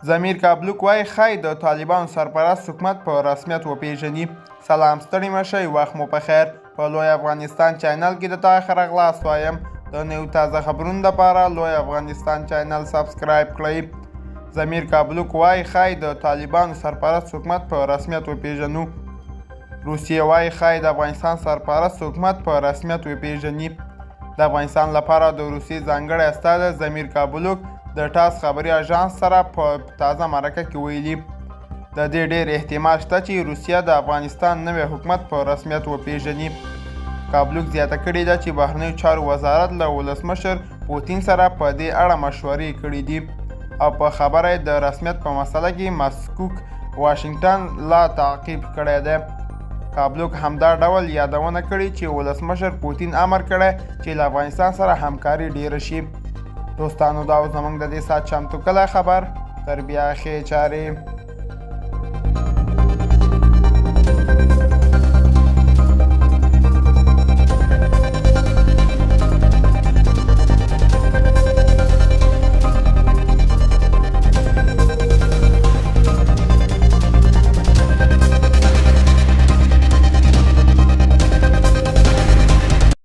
ضمیر کابلوک وایي ښایي د طالبانو سرپرست حکومت په رسمیت وپیژني. سلام ستړي مه شئ، وخت مو په خیر. په لوی افغانستان چینل کې د تا ښه راغلاست وایم. د نویو تازه خبرونو دپاره لوی افغانستان چینل سبسکرایب کړئ. ضمیر کابلوک وایي ښایي د طالبانو سرپرست حکومت په رسمیت وپیژنو. روسیې وایي ښایي د افغانستان سرپرست حکومت په رسمیت وپیژني. د افغانستان لپاره د روسیې ځانګړی استازی ضمیر کابلوک د ټاس خبري اژانس سره په تازه مرکه کې ویلي د دې ډېر احتمال شته چې روسیه د افغانستان نوی حکومت په رسمیت وپیژني. کابلوک زیاته کړې ده چې بهرنیو چارو وزارت له ولسمشر پوتین سره په دې اړه مشورې کړې دي او په خبره یې د رسمیت په مسله کې مسکوک واشنګټن لا تعقیب کړی دی. کابلوک همدا ډول یادونه کړې چې ولسمشر پوتین امر کړی چې له افغانستان سره همکاري ډیره شي. دوستانو دا زموږ د دې ساعت چمتو کلی خبر. تر بیا ښې چارې.